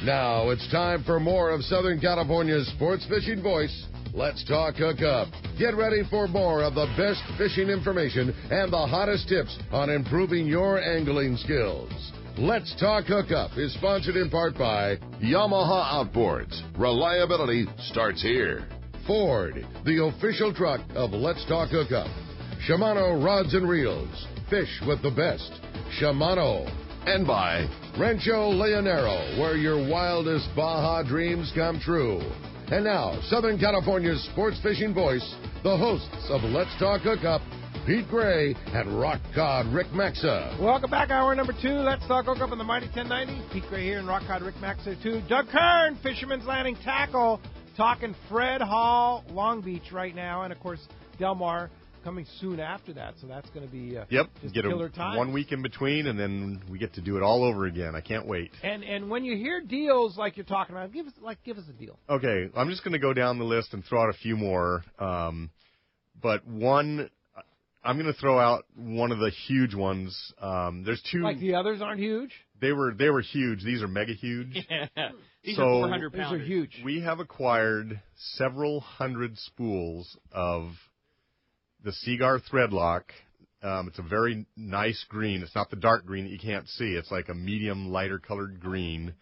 Now it's time for more of Southern California's sports fishing voice. Let's talk Hookup. Get ready for more of the best fishing information and the hottest tips on improving your angling skills. Let's Talk Hookup is sponsored in part by Yamaha Outboards. Reliability starts here. Ford, the official truck of Let's Talk Hookup. Shimano Rods and Reels. Fish with the best. Shimano. And by Rancho Leonero, where your wildest Baja dreams come true. And now, Southern California's sports fishing voice, the hosts of Let's Talk Hookup, Pete Gray and Rock Cod Rick Maxa. Welcome back, hour number 2. Let's Talk Hookup on the Mighty 1090. Pete Gray here and Rock Cod Rick Maxa too. Doug Kern, Fisherman's Landing Tackle, talking Fred Hall, Long Beach right now, and of course Del Mar coming soon after that, so that's going to be just get killer time. 1 week in between, and then we get to do it all over again. I can't wait. And when you hear deals like you're talking about, give us a deal. Okay, I'm just going to go down the list and throw out a few more. But one, I'm going to throw out one of the huge ones. There's two. Like the others aren't huge? They were huge. These are mega huge. Yeah. These so are 400 pounders. These are huge. We have acquired several hundred spools of the Seagar Threadlock. It's a very nice green. It's not the dark green that you can't see. It's like a medium, lighter colored green.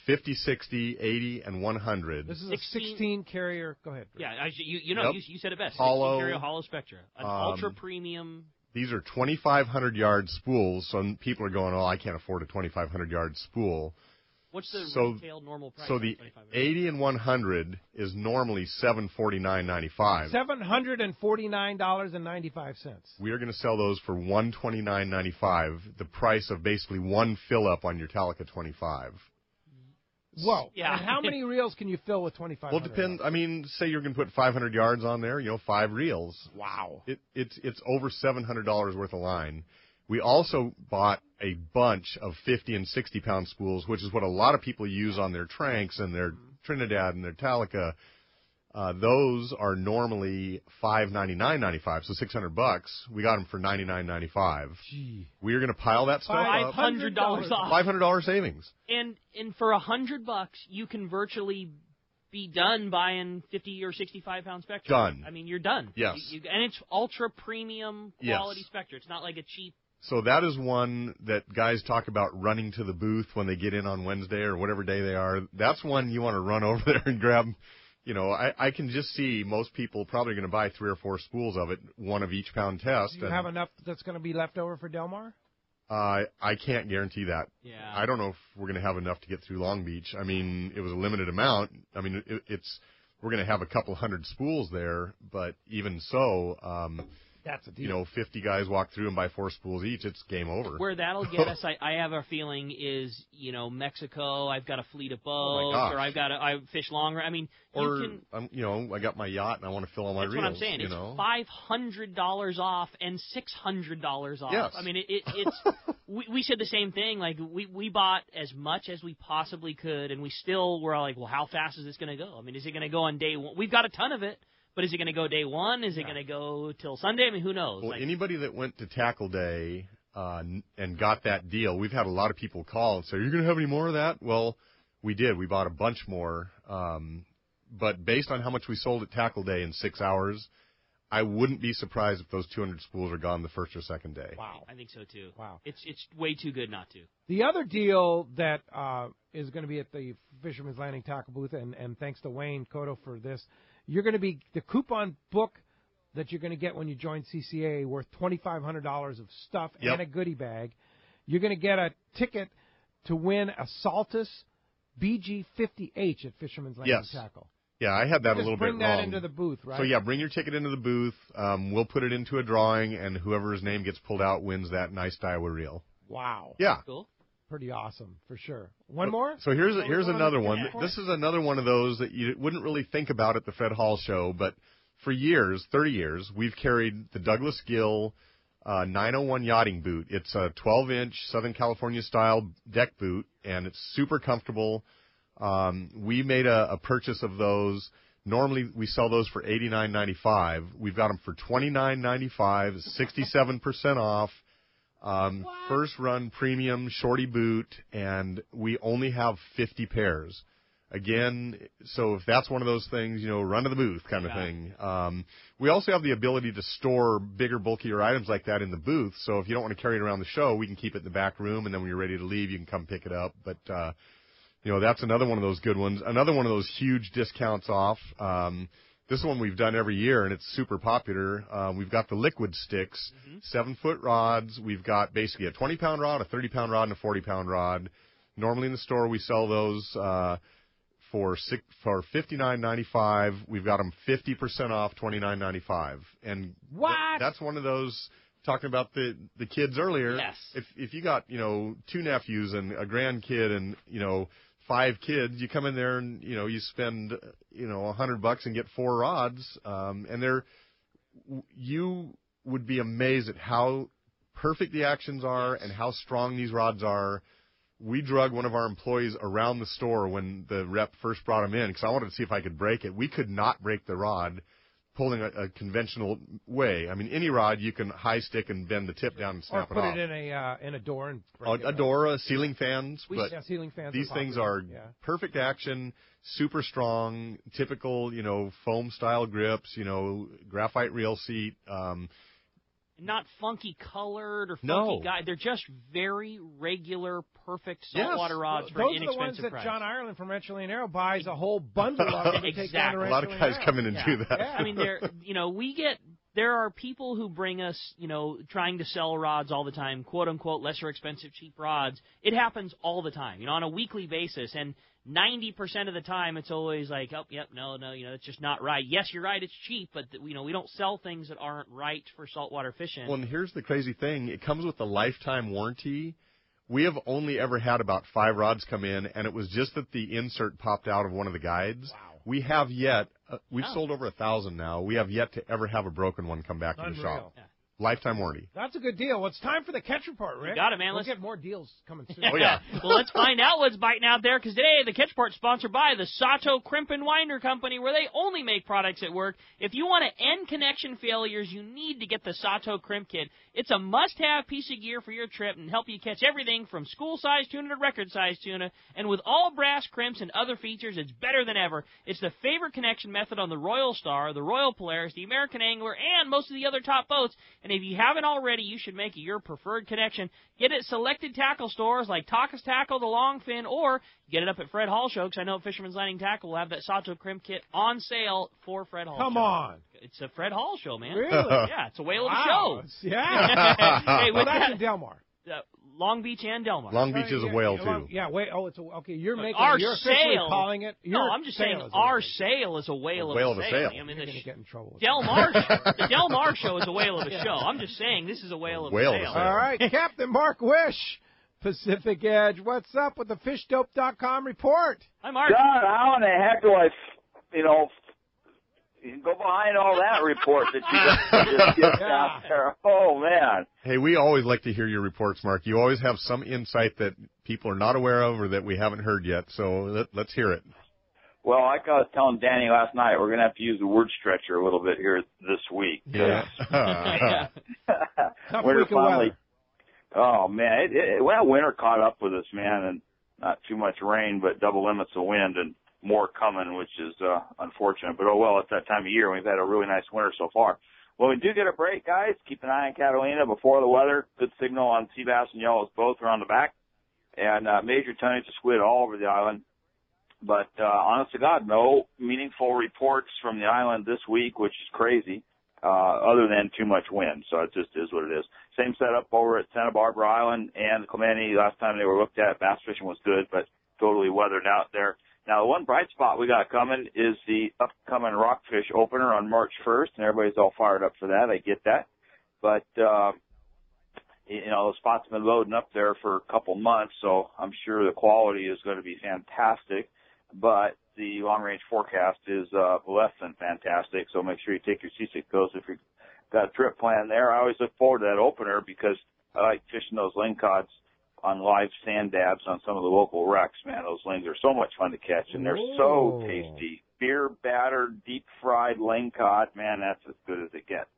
50, 60, 80, and 100. This is a 16 carrier. Go ahead. Yeah, you said it best. Hollow, 16 carrier hollow Spectra. An ultra premium. These are 2,500 yard spools. So people are going, oh, I can't afford a 2,500 yard spool. What's the retail normal price? So the 80 and 100 is normally $749.95. $749.95. We are going to sell those for $129.95, the price of basically one fill up on your Talica 25. Whoa! Yeah. And how many reels can you fill with 2,500? Well, it depends. I mean, say you're going to put 500 yards on there. 5 reels. Wow! It's over $700 worth of line. We also bought a bunch of 50 and 60 pound spools, which is what a lot of people use on their Tranks and their Trinidad and their Talica. Those are normally $599.95, so $600. We got them for $99.95. Gee. We are going to pile that stuff up. $500 off. $500 savings. And for $100, you can virtually be done buying 50 or 65 pound Spectra. Done. I mean, you're done. Yes. And it's ultra premium quality Spectra. It's not like a cheap. So that is one that guys talk about running to the booth when they get in on Wednesday or whatever day they are. That's one you want to run over there and grab. I can just see most people probably going to buy 3 or 4 spools of it, one of each pound test. Do you have enough that's going to be left over for Del Mar? I can't guarantee that. Yeah. I don't know if we're going to have enough to get through Long Beach. I mean, it was a limited amount. I mean, we're going to have a couple hundred spools there, but even so, that's a deal. 50 guys walk through and buy 4 spools each, it's game over. Where that'll get us, I have a feeling, is, Mexico, I've got a fleet of boats, or I fish longer. I mean, I got my yacht and I want to fill all my reels. That's what I'm saying. It's $500 off and $600 off. Yes. I mean, it's we said the same thing. Like, we bought as much as we possibly could, and we still were like, well, how fast is this going to go? I mean, is it going to go on day one? We've got a ton of it. But is it going to go day one? Is it going to go till Sunday? I mean, who knows? Well, anybody that went to Tackle Day and got that deal, we've had a lot of people call and say, are you going to have any more of that? Well, we did. We bought a bunch more. But based on how much we sold at Tackle Day in 6 hours, I wouldn't be surprised if those 200 spools are gone the first or second day. Wow. I think so, too. Wow. It's way too good not to. The other deal that is going to be at the Fisherman's Landing Tackle booth, and thanks to Wayne Cotto for this, you're going to be the coupon book that you're going to get when you join CCA worth $2,500 of stuff and a goodie bag. You're going to get a ticket to win a Saltus BG50H at Fisherman's Landing Tackle. Yeah, I had that a little bit wrong. Bring that into the booth, right? So, bring your ticket into the booth. We'll put it into a drawing, and whoever's name gets pulled out wins that nice Daiwa reel. Wow. Yeah. Cool. Pretty awesome, for sure. One more? So here's another one. This is another one of those that you wouldn't really think about at the Fed Hall show, but for years, 30 years, we've carried the Douglas Gill 901 yachting boot. It's a 12-inch Southern California-style deck boot, and it's super comfortable. We made a purchase of those. Normally, we sell those for $89.95. We've got them for $29.95, 67% off. First run premium shorty boot, and we only have 50 pairs. Again, so if that's one of those things, run to the booth kind of thing. We also have the ability to store bigger, bulkier items like that in the booth. So if you don't want to carry it around the show, we can keep it in the back room, and then when you're ready to leave, you can come pick it up. But, that's another one of those good ones. Another one of those huge discounts off. This one we've done every year, and it's super popular. We've got the liquid sticks, 7-foot rods. We've got basically a 20-pound rod, a 30-pound rod, and a 40-pound rod. Normally in the store, we sell those for $59.95. We've got them 50% off, $29.95. And what? That's one of those. Talking about the kids earlier. Yes. If you got 2 nephews and a grandkid and 5 kids, you come in there and you spend $100 and get 4 rods, and you would be amazed at how perfect the actions are and how strong these rods are. We drug one of our employees around the store when the rep first brought him in because I wanted to see if I could break it. We could not break the rod pulling a conventional way. I mean, any rod you can high stick and bend the tip down and snap it off. Or put it in a door and break it. A door, ceiling fans. Ceiling fans. These things are perfect action, super strong, typical, foam style grips, graphite reel seat. Not funky colored or funky guide. They're just very regular, perfect saltwater rods for an inexpensive price. Those are the ones that John Ireland from Rancho Leonero buys a whole bundle of. Exactly. A lot of guys come in and do that. I mean, there are people who bring us, trying to sell rods all the time, quote unquote, lesser expensive, cheap rods. It happens all the time, on a weekly basis. And 90% of the time, it's always like, oh, yep, no, it's just not right. Yes, you're right, it's cheap, but we don't sell things that aren't right for saltwater fishing. Well, and here's the crazy thing: it comes with a lifetime warranty. We have only ever had about 5 rods come in, and it was just that the insert popped out of one of the guides. Wow. We have yet, we've sold over 1,000 now. We have yet to ever have a broken one come back to the shop. Yeah. Lifetime warranty. That's a good deal. Well, it's time for the catch report, Rick. You got it, man. We'll get more deals coming soon. Oh, yeah. Well, let's find out what's biting out there, because today the catch report is sponsored by the Sato Crimp and Winder Company, where they only make products that work. If you want to end connection failures, you need to get the Sato Crimp Kit. It's a must-have piece of gear for your trip and help you catch everything from school-sized tuna to record-sized tuna. And with all brass crimps and other features, it's better than ever. It's the favorite connection method on the Royal Star, the Royal Polaris, the American Angler, and most of the other top boats. And if you haven't already, you should make it your preferred connection. Get it at selected tackle stores like Taka's Tackle, the Longfin, or get it up at Fred Hall Show, because I know Fisherman's Landing Tackle will have that Sato Crimp Kit on sale for Fred Hall Show. Come on. It's a Fred Hall Show, man. Really? Yeah, it's a whale of a show. Yeah. Hey, well, that's in Delmar. Long Beach and Delmar. Long Beach is a whale, too. Yeah, wait. Oh, it's okay. You're making our you're officially sale, calling it. No, I'm just saying our sale is a whale of a sale. I mean, you're going to get in trouble. The Del Mar show is a whale of a show. I'm just saying this is a whale of a sale. All right, Captain Mark Wish, Pacific Edge. What's up with the FishDope.com report? Hi, Mark. John, how in the heck do I, go behind all that report that you just get out there? Oh, man. Hey, we always like to hear your reports, Mark. You always have some insight that people are not aware of or that we haven't heard yet, so let's hear it. Well, like I was telling Danny last night, we're going to have to use the word stretcher a little bit here this week. Yeah. Tough winter week of weather. Oh, man. Winter caught up with us, man, and not too much rain, but double limits of wind and more coming, which is unfortunate. But, oh, well, it's that time of year. We've had a really nice winter so far. When we do get a break, guys, keep an eye on Catalina before the weather. Good signal on sea bass and yellows both are on the back. And major tonnage of squid all over the island. But honest to God, no meaningful reports from the island this week, which is crazy, other than too much wind. So it just is what it is. Same setup over at Santa Barbara Island and Clemente. Last time they were looked at, bass fishing was good, but totally weathered out there. Now, the one bright spot we got coming is the upcoming Rockfish opener on March 1st, and everybody's all fired up for that. I get that. But, the spot's been loading up there for a couple months, so I'm sure the quality is going to be fantastic. But the long-range forecast is less than fantastic, so make sure you take your seasick goes if you've got a trip plan there. I always look forward to that opener because I like fishing those lingcots on live sand dabs on some of the local wrecks, man. Those lings are so much fun to catch, and they're so tasty. Beer battered, deep-fried lingcod, man, that's as good as it gets.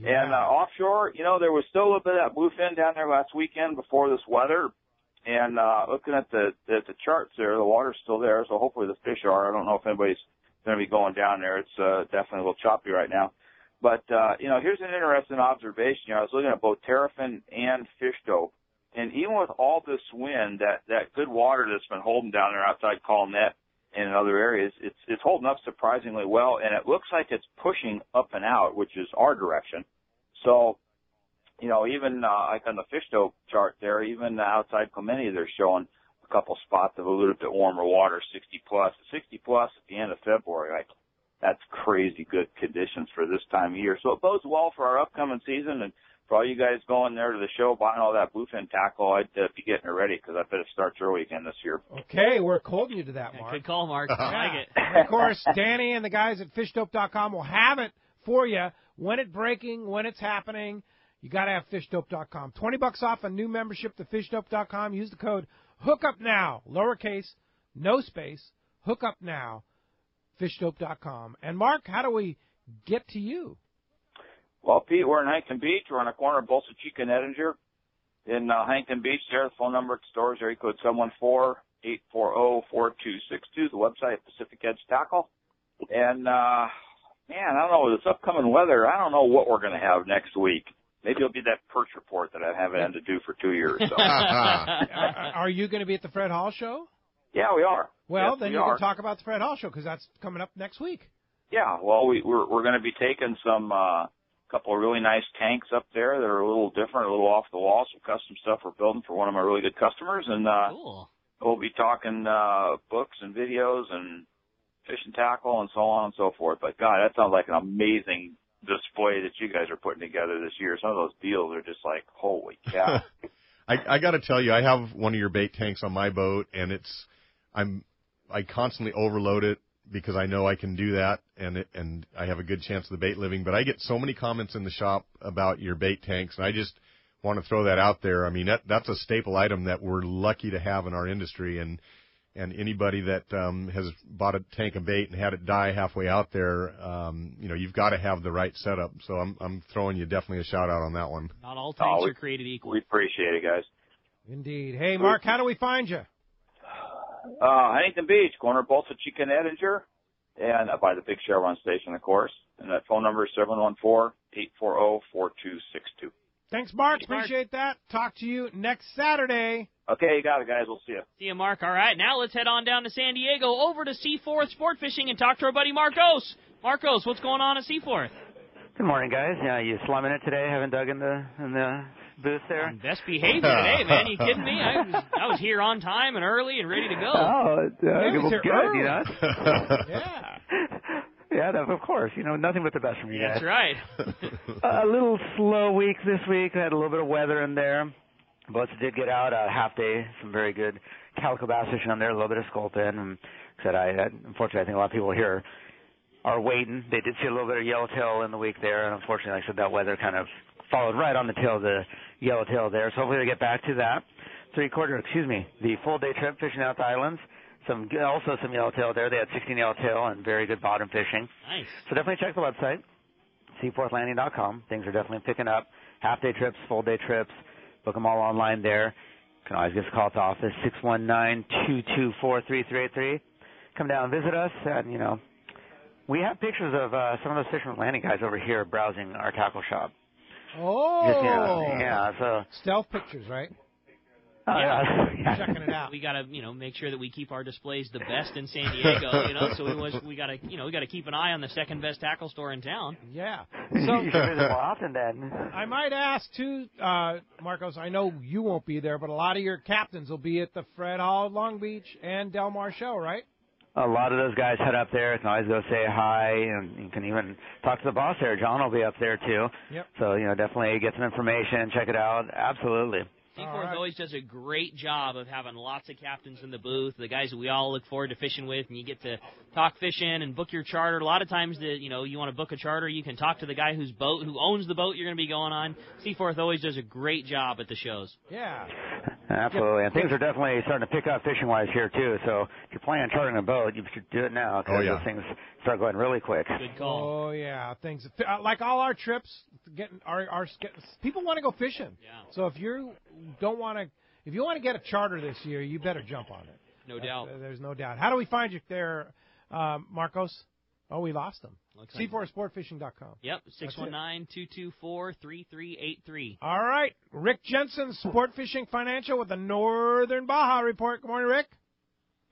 Yeah. And offshore, there was still a little bit of that bluefin down there last weekend before this weather. And looking at the charts there, the water's still there, so hopefully the fish are. I don't know if anybody's going to be going down there. It's definitely a little choppy right now. But, here's an interesting observation. I was looking at both terrapin and fish dope. And even with all this wind, that good water that's been holding down there outside Colnet and in other areas, it's holding up surprisingly well, and it looks like it's pushing up and out, which is our direction. So, even like on the fish dope chart there, even outside Clemente, they're showing a couple spots of a little bit warmer water, 60 plus. 60 plus at the end of February, like that's crazy good conditions for this time of year. So it bodes well for our upcoming season, and for all you guys going there to the show, buying all that bluefin tackle, I'd be getting it ready because I bet it starts early again this year. Okay, we're holding you to that, Mark. Good call, Mark. I like it. Of course, Danny and the guys at fishdope.com will have it for you when it's breaking, when it's happening. You got to have fishdope.com. $20 off a new membership to fishdope.com. Use the code HOOKUPNOW, lowercase, no space, HOOKUPNOW, fishdope.com. And, Mark, how do we get to you? Well, Pete, we're in Huntington Beach. We're on the corner of Bolsa Chica and Ettinger. In Huntington Beach, there, the phone number at the store is area code 714-840-4262. The website, Pacific Edge Tackle. And, I don't know, this upcoming weather, I don't know what we're going to have next week. Maybe it'll be that perch report that I haven't had to do for 2 years. So. Are you going to be at the Fred Hall show? Yeah, we are. Well, yes, then you can talk about the Fred Hall show because that's coming up next week. Yeah, well, we're going to be taking some couple of really nice tanks up there that are a little different, a little off the wall, some custom stuff we're building for one of my really good customers. And cool. We'll be talking books and videos and fishing tackle and so on and so forth. But, God, that sounds like an amazing display that you guys are putting together this year. Some of those deals are just like, holy cow. I got to tell you, I have one of your bait tanks on my boat, and I constantly overload it because I know I can do that, and I have a good chance of the bait living. But I get so many comments in the shop about your bait tanks, and I just want to throw that out there. I mean, that's a staple item that we're lucky to have in our industry, and anybody that has bought a tank of bait and had it die halfway out there, you've got to have the right setup. So I'm throwing you definitely a shout out on that one. Not all tanks are created equal. We appreciate it, guys. Indeed. Hey, Mark, how do we find you? Huntington Beach, corner of Bolsa Chica and Ettinger, and by the big Chevron station, of course. And that phone number is 714-840-4262. Thanks, Mark. Appreciate that. Talk to you next Saturday. Okay, you got it, guys. We'll see you. See you, Mark. All right, now let's head on down to San Diego, over to Seaforth Sport Fishing, and talk to our buddy Marcos. Marcos, what's going on at Seaforth? Good morning, guys. Yeah, you slumming it today? Haven't dug in the booth there? Best behavior today, man. You kidding me? I was here on time and early and ready to go. Oh, it was good, early. you know? Yeah. Yeah, of course. Nothing but the best from you guys. That's right. A little slow week this week. We had a little bit of weather in there. Boats did get out a half day. Some very good calico bass fishing on there, a little bit of sculpin. And unfortunately, I think a lot of people here are waiting. They did see a little bit of yellowtail in the week there, and unfortunately, like I said, that weather kind of followed right on the tail of the yellowtail there. So hopefully they get back to that. The full day trip fishing out the islands. Also some yellowtail there. They had 16 yellowtail and very good bottom fishing. Nice. So definitely check the website, seaforthlanding.com. Things are definitely picking up. Half-day trips, full-day trips. Book them all online there. You can always give us a call at the office, 619-224-3383. Come down and visit us. And, we have pictures of some of those Fisherman's Landing guys over here browsing our tackle shop. Oh. Yeah, so. Stealth pictures, right? Yeah. Checking it out. We gotta, make sure that we keep our displays the best in San Diego. So we gotta keep an eye on the second best tackle store in town. Yeah. So you should visit more often then. I might ask too, Marcos. I know you won't be there, but a lot of your captains will be at the Fred Hall, Long Beach, and Del Mar show, right? A lot of those guys head up there. You can always go say hi, and you can even talk to the boss there. John will be up there too. Yep. So definitely get some information, check it out. Absolutely. Seaforth always does a great job of having lots of captains in the booth, the guys that we all look forward to fishing with, and you get to talk fishing and book your charter. A lot of times, you want to book a charter, you can talk to the guy who owns the boat you're going to be going on. Seaforth always does a great job at the shows. Yeah. Absolutely. And things are definitely starting to pick up fishing-wise here, too. So if you're planning on chartering a boat, you should do it now because those things start going really quick. Good call. Oh, yeah. Things like all our trips, people want to go fishing. Yeah. So if you want to get a charter this year, you better jump on it. No doubt. There's no doubt. How do we find you there, Marcos? Oh, we lost them. C4sportfishing.com. Yep, 619-224-3383. All right. Rick Jensen, Sport Fishing Financial with the Northern Baja Report. Good morning, Rick.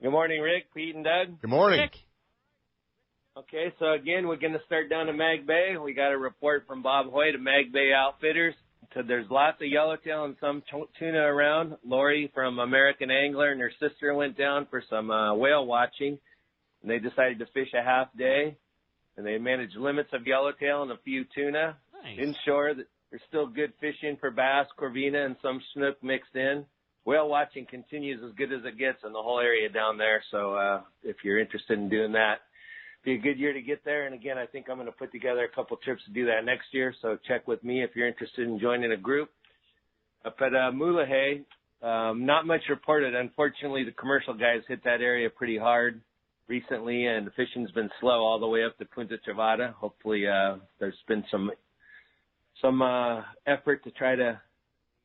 Good morning, Rick, Pete, and Doug. Good morning. Rick. Okay, so again, we're going to start down to Mag Bay. We got a report from Bob Hoyt of Mag Bay Outfitters. So there's lots of yellowtail and some tuna around. Lori from American Angler and her sister went down for some whale watching. And they decided to fish a half day, and they managed limits of yellowtail and a few tuna. Nice. Inshore, there's still good fishing for bass, corvina, and some snook mixed in. Whale watching continues as good as it gets in the whole area down there, so if you're interested in doing that, be a good year to get there. And again, I think I'm going to put together a couple trips to do that next year, so check with me if you're interested in joining a group. Up at Mulahay, not much reported. Unfortunately, the commercial guys hit that area pretty hard recently, and the fishing's been slow all the way up to Punta Trevada. Hopefully, there's been some effort to try to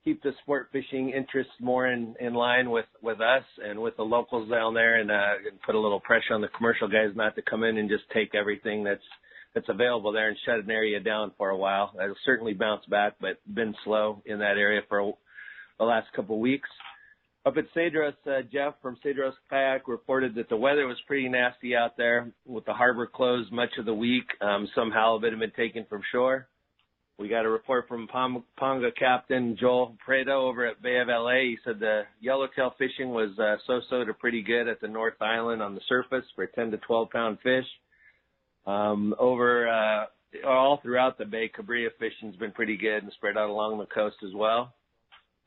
keep the sport fishing interest more in line with us and with the locals down there, and put a little pressure on the commercial guys not to come in and just take everything that's available there and shut an area down for a while. It'll certainly bounce back, but been slow in that area for the last couple of weeks. Up at Cedros, Jeff from Cedros Kayak reported that the weather was pretty nasty out there with the harbor closed much of the week. Some halibut had been taken from shore. We got a report from Ponga Captain Joel Prado over at Bay of LA. He said the yellowtail fishing was so-so to pretty good at the North Island on the surface for 10 to 12-pound fish. Over all throughout the Bay, Cabrilla fishing's been pretty good and spread out along the coast as well.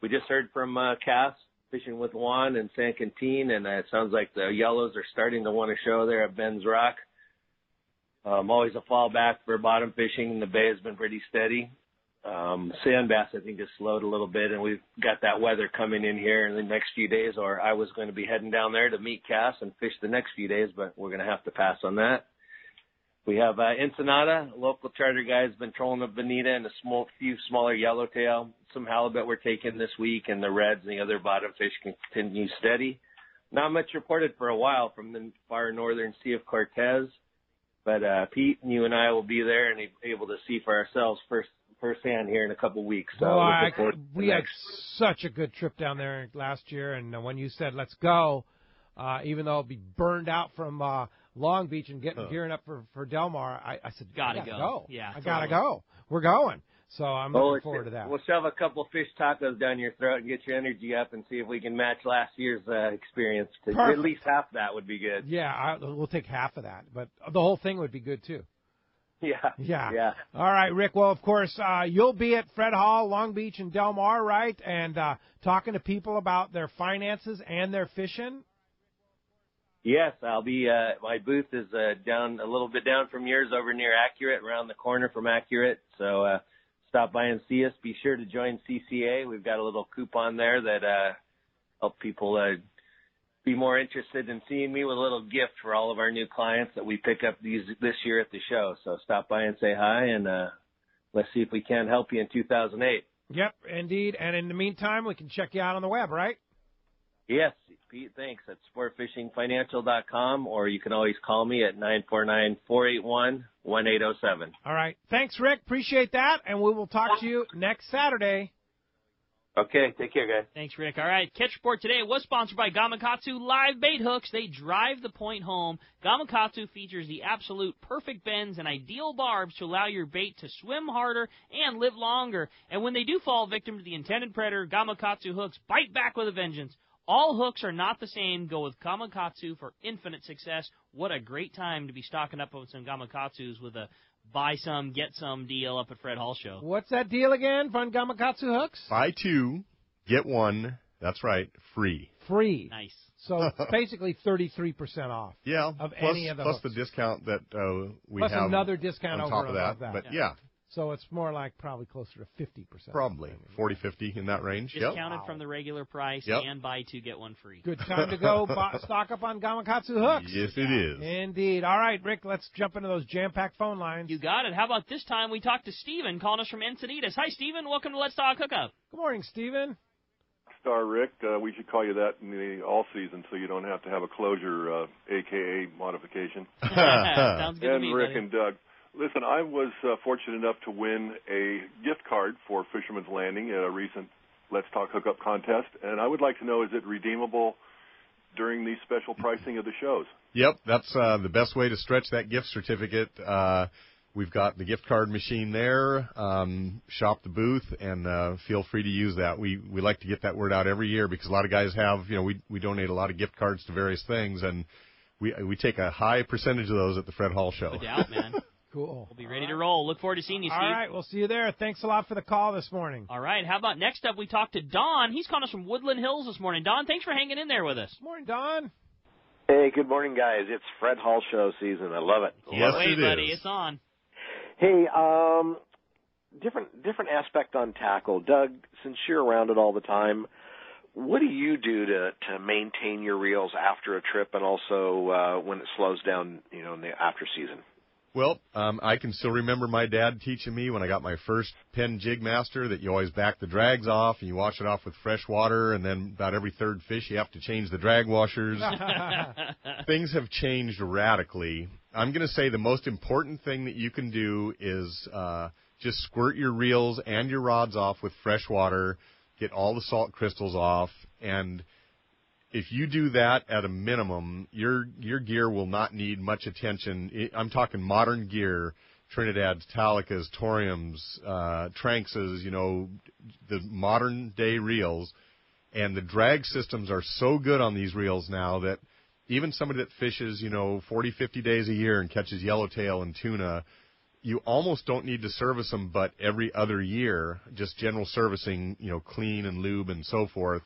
We just heard from Cass fishing with Juan and San Quintin, and it sounds like the yellows are starting to want to show there at Ben's Rock. Always a fallback for bottom fishing, and the bay has been pretty steady. Sand bass, I think, has slowed a little bit, and we've got that weather coming in here in the next few days, or I was going to be heading down there to meet Cass and fish the next few days, but we're going to have to pass on that. We have Ensenada, local charter guys, been trolling the bonita and a few smaller yellowtail. Some halibut were taken this week, and the reds and the other bottom fish continue steady. Not much reported for a while from the far northern Sea of Cortez, but Pete and you and I will be there and able to see for ourselves firsthand here in a couple weeks. So we had such a good trip down there last year, and when you said let's go, even though I'll be burned out from Long Beach and gearing up for Del Mar, I said, gotta go. Yeah, I gotta go. We're going. So I'm looking forward to that. We'll shove a couple fish tacos down your throat and get your energy up and see if we can match last year's experience. At least half that would be good. Yeah, we'll take half of that, but the whole thing would be good too. Yeah. All right, Rick. Well, of course, you'll be at Fred Hall, Long Beach, and Del Mar, right? And talking to people about their finances and their fishing. Yes, I'll be. My booth is down a little bit down from yours, over near Accurate, around the corner from Accurate. So stop by and see us. Be sure to join CCA. We've got a little coupon there that help people be more interested in seeing me, with a little gift for all of our new clients that we pick up this year at the show. So stop by and say hi, and let's see if we can help you in 2008. Yep, indeed. And in the meantime, we can check you out on the web, right? Yes, Pete, thanks. At sportfishingfinancial.com, or you can always call me at 949-481-1807. All right. Thanks, Rick. Appreciate that, and we will talk to you next Saturday. Okay, take care, guys. Thanks, Rick. All right, Catch Report today was sponsored by Gamakatsu Live Bait Hooks. They drive the point home. Gamakatsu features the absolute perfect bends and ideal barbs to allow your bait to swim harder and live longer. And when they do fall victim to the intended predator, Gamakatsu hooks bite back with a vengeance. All hooks are not the same. Go with Gamakatsu for infinite success. What a great time to be stocking up on some Gamakatsus with a buy some, get some deal up at Fred Hall Show. What's that deal again on Gamakatsu hooks? Buy two, get one. That's right, free. Free. Nice. So basically 33% off. Yeah. Of plus, any of the plus hooks. the discount that we plus have. Another discount on over top of and above that. that. But yeah. So it's more like probably closer to 50%. Probably 40, 50 in that range. Discounted from the regular price and buy two, get one free. Good time to go stock up on Gamakatsu hooks. Yes, it is. Indeed. All right, Rick, let's jump into those jam-packed phone lines. You got it. How about this time we talk to Steven calling us from Encinitas. Hi, Steven. Welcome to Let's Talk Hookup. Good morning, Steven. Star Rick, we should call you that in the all season so you don't have to have a closure, a.k.a. modification. Sounds good to me, Rick buddy. and Doug. Listen, I was fortunate enough to win a gift card for Fisherman's Landing at a recent Let's Talk Hookup contest, and I would like to know, is it redeemable during the special pricing of the shows? Yep, that's the best way to stretch that gift certificate. We've got the gift card machine there. Shop the booth and feel free to use that. We like to get that word out every year because a lot of guys have, we donate a lot of gift cards to various things, and we take a high percentage of those at the Fred Hall show. No doubt, man. Cool. We'll be ready to roll. Look forward to seeing you, Steve. All right, we'll see you there. Thanks a lot for the call this morning. All right, how about next up we talk to Don. He's calling us from Woodland Hills this morning. Don, thanks for hanging in there with us. Morning, Don. Hey, good morning, guys. It's Fred Hall show season. I love it. Yes, Wait, it buddy, is. it's on. Hey, different aspect on tackle. Doug, since you're around it all the time, what do you do to maintain your reels after a trip and also when it slows down, in the after season? Well, I can still remember my dad teaching me when I got my first Penn Jig Master that you always back the drags off and you wash it off with fresh water, and then about every third fish you have to change the drag washers. Things have changed radically. I'm going to say the most important thing that you can do is just squirt your reels and your rods off with fresh water, get all the salt crystals off, and if you do that at a minimum, your gear will not need much attention. I'm talking modern gear, Trinidads, Talicas, Toriums, Tranxes, the modern-day reels. And the drag systems are so good on these reels now that even somebody that fishes, 40, 50 days a year and catches yellowtail and tuna, you almost don't need to service them but every other year, just general servicing, clean and lube and so forth.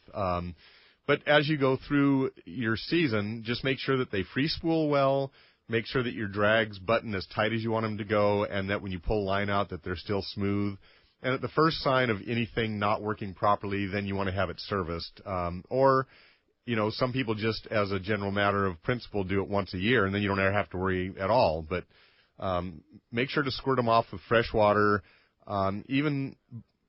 But as you go through your season, just make sure that they free spool well, make sure that your drags button as tight as you want them to go, and that when you pull line out that they're still smooth. And at the first sign of anything not working properly, then you want to have it serviced. Or, some people just as a general matter of principle do it once a year, and then you don't ever have to worry at all. But make sure to squirt them off with fresh water. Even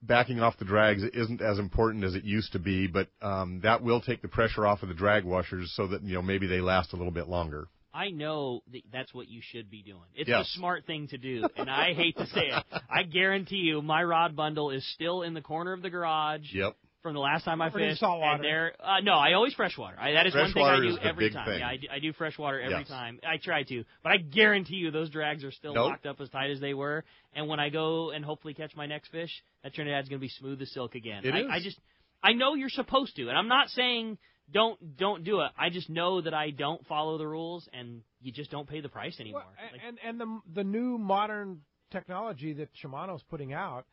backing off the drags isn't as important as it used to be, but that will take the pressure off of the drag washers so that, maybe they last a little bit longer. I know that's what you should be doing. It's Yes. the smart thing to do, and I hate to say it. I guarantee you my rod bundle is still in the corner of the garage. Yep. From the last time I fished. Saltwater. No, I always freshwater. That is fresh one thing I do is the every big time. thing. Yeah, I do freshwater every Yes. time. I try to, but I guarantee you those drags are still Nope. locked up as tight as they were. And when I go and hopefully catch my next fish, that Trinidad's going to be smooth as silk again. It is. I know you're supposed to, and I'm not saying don't do it. I just know that I don't follow the rules, and you just don't pay the price anymore. Well, and the new modern technology that Shimano's putting out,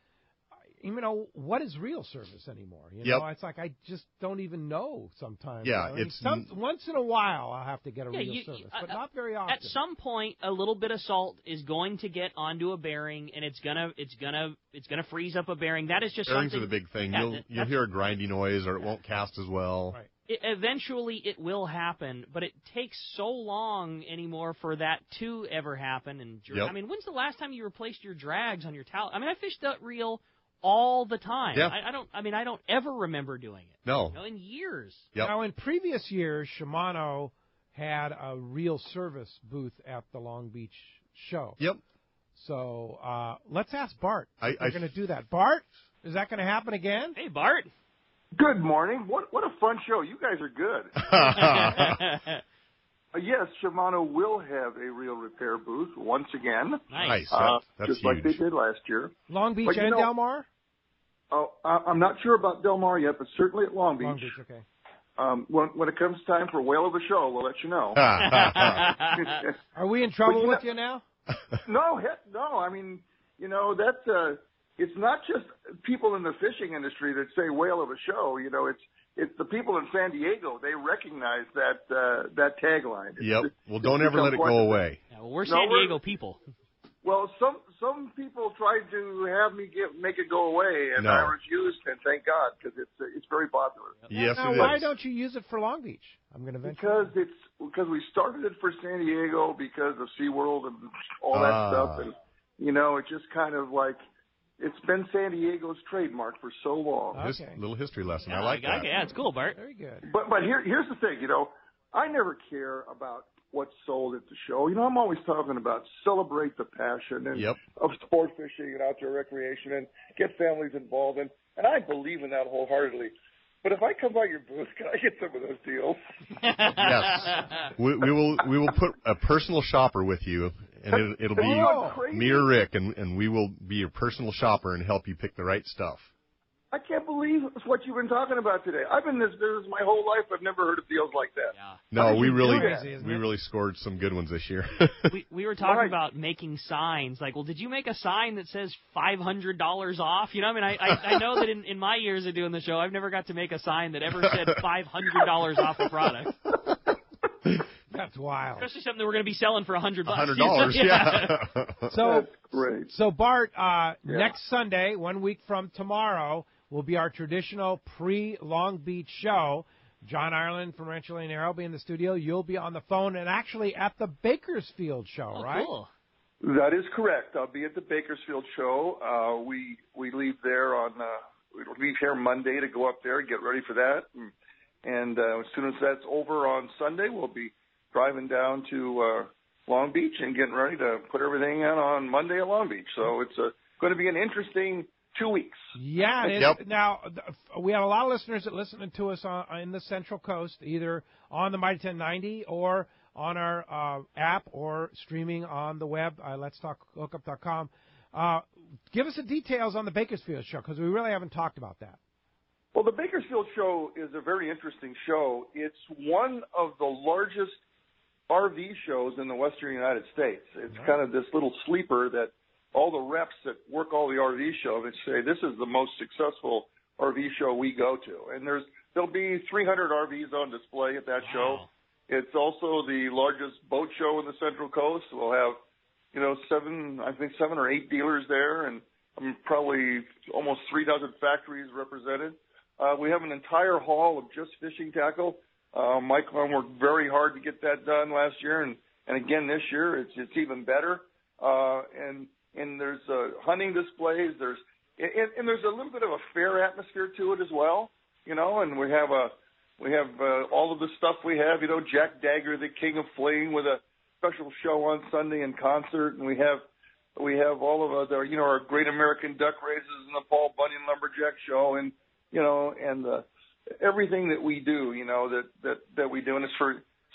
what is reel service anymore? It's like I just don't even know sometimes. Yeah, once in a while I'll have to get a reel service, but not very often. At some point, a little bit of salt is going to get onto a bearing, and it's gonna freeze up a bearing. That is just Bearings something. are the big thing. Yeah, You'll hear a grindy noise, or it won't cast as well. Right. Eventually, it will happen, but it takes so long anymore for that to ever happen. And Yep. when's the last time you replaced your drags on your towel? I fished that reel all the time. Yeah. I don't ever remember doing it. No. In years. Yep. Now, in previous years, Shimano had a reel service booth at the Long Beach show. Yep. So let's ask Bart if I they're going to do that. Bart, is that going to happen again? Hey, Bart. Good morning. What a fun show. You guys are good. Yes, Shimano will have a reel repair booth once again. Nice. That's just huge. like they did last year. Long Beach and Del Mar? Oh, I'm not sure about Del Mar yet, but certainly at Long Beach. Long Beach, okay. When it comes time for Whale of the Show, we'll let you know. Are we in trouble with you now? No, heck, no. That's it's not just people in the fishing industry that say Whale of a Show. It's the people in San Diego. They recognize that tagline. Yep. Well, don't ever let it go away. Yeah, well, we're San Diego people. Well, some people tried to have me make it go away, and I refused, and thank God, because it's very popular. Yes, now, it is. why don't you use it for Long Beach? I'm going to venture. Because we started it for San Diego because of SeaWorld and all that stuff, and it just kind of like it's been San Diego's trademark for so long. Okay. Little history lesson. I like that. Yeah, it's cool, Bart. Very good. But here's the thing, I never care about what's sold at the show. I'm always talking about celebrate the passion of sport fishing and outdoor recreation and get families involved. And I believe in that wholeheartedly. But if I come by your booth, can I get some of those deals? Yes. We will put a personal shopper with you, and it'll be me or Rick, and we will be your personal shopper and help you pick the right stuff. I can't believe what you've been talking about today. I've been in this business my whole life. I've never heard of deals like that. Yeah. No, we really scored some good ones this year. we were talking about making signs. Like, well, did you make a sign that says $500 off? I know that in my years of doing the show, I've never got to make a sign that ever said $500 off a product. That's wild. Especially something that we're going to be selling for $100. $100, yeah. So, great. So Bart, next Sunday, 1 week from tomorrow, will be our traditional pre-Long Beach show. John Ireland from Rancho Lanero will be in the studio. You'll be on the phone and actually at the Bakersfield show, right? Cool. That is correct. I'll be at the Bakersfield show. We leave there we leave here Monday to go up there and get ready for that. And as soon as that's over on Sunday, we'll be driving down to Long Beach and getting ready to put everything in on Monday at Long Beach. So it's going to be an interesting 2 weeks. Yeah, it is. Yep. Now, we have a lot of listeners that listen to us in the Central Coast, either on the Mighty 1090 or on our app or streaming on the web, letstalkhookup.com. Give us the details on the Bakersfield show, because we really haven't talked about that. Well, the Bakersfield show is a very interesting show. It's one of the largest RV shows in the western United States. It's kind of this little sleeper that all the reps that work all the RV shows, they say this is the most successful RV show we go to. And there'll be 300 RVs on display at that show. It's also the largest boat show in the Central Coast. We'll have, 7 or 8 dealers there, and probably almost 3 dozen factories represented. We have an entire hall of just fishing tackle. Michael and I worked very hard to get that done last year, and again this year it's even better. And there's hunting displays. There's a little bit of a fair atmosphere to it as well, And we have all of the stuff we have. Jack Dagger, the King of Fling, with a special show on Sunday in concert, and we have all of our Great American Duck Races and the Paul Bunyan Lumberjack Show, and everything that we do, that we do, and it's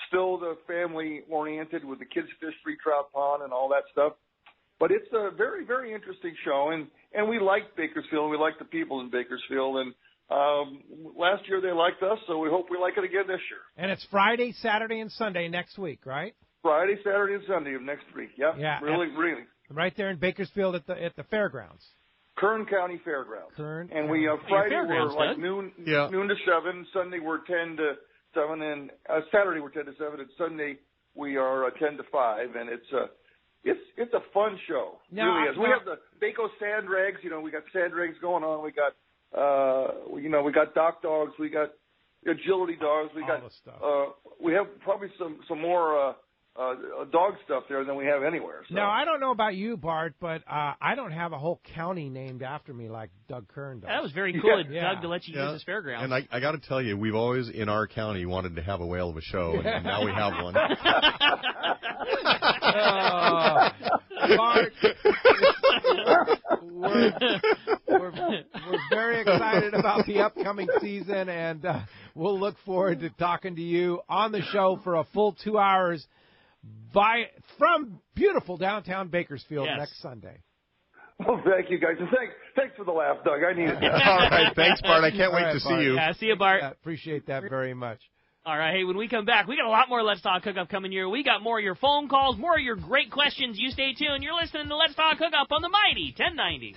still the family oriented with the kids fish free trout pond and all that stuff. But it's a very, very interesting show, and we like Bakersfield, and we like the people in Bakersfield, and last year they liked us, so we hope we like it again this year. And it's Friday, Saturday, and Sunday next week, right? Friday, Saturday, and Sunday of next week. Yep. Yeah. Really. Right there in Bakersfield at the fairgrounds. Kern County Fairgrounds. And we Friday we're like noon to 7. Sunday we're 10 to 7, and Saturday we're 10 to 7, and Sunday we are 10 to 5, and it's a fun show. Really is. We have the Baco sand rags. We got sand rags going on. We got we got dock dogs. We got agility dogs. We got we have probably some more dog stuff there than we have anywhere. So. Now, I don't know about you, Bart, but I don't have a whole county named after me like Doug Kern does. That was very cool of Doug to let you use his fairgrounds. And I got to tell you, we've always, in our county, wanted to have a whale of a show, and now we have one. Bart, we're very excited about the upcoming season, and we'll look forward to talking to you on the show for a full 2 hours from beautiful downtown Bakersfield next Sunday. Well, thank you, guys. And thanks for the laugh, Doug. I need it. All right. Thanks, Bart. I can't wait to see you. Yeah, see you, Bart. Appreciate that very much. All right, hey, when we come back, we got a lot more Let's Talk Hookup coming your way. We got more of your phone calls, more of your great questions. You stay tuned. You're listening to Let's Talk Hookup on the Mighty 1090.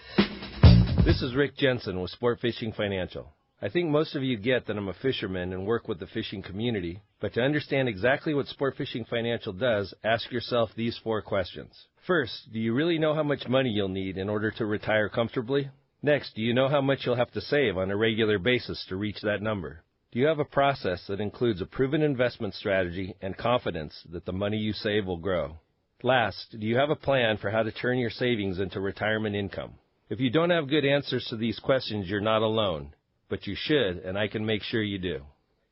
This is Rick Jensen with Sport Fishing Financial. I think most of you get that I'm a fisherman and work with the fishing community, but to understand exactly what Sport Fishing Financial does, ask yourself these 4 questions. First, do you really know how much money you'll need in order to retire comfortably? Next, do you know how much you'll have to save on a regular basis to reach that number? Do you have a process that includes a proven investment strategy and confidence that the money you save will grow? Last, do you have a plan for how to turn your savings into retirement income? If you don't have good answers to these questions, you're not alone, but you should, and I can make sure you do.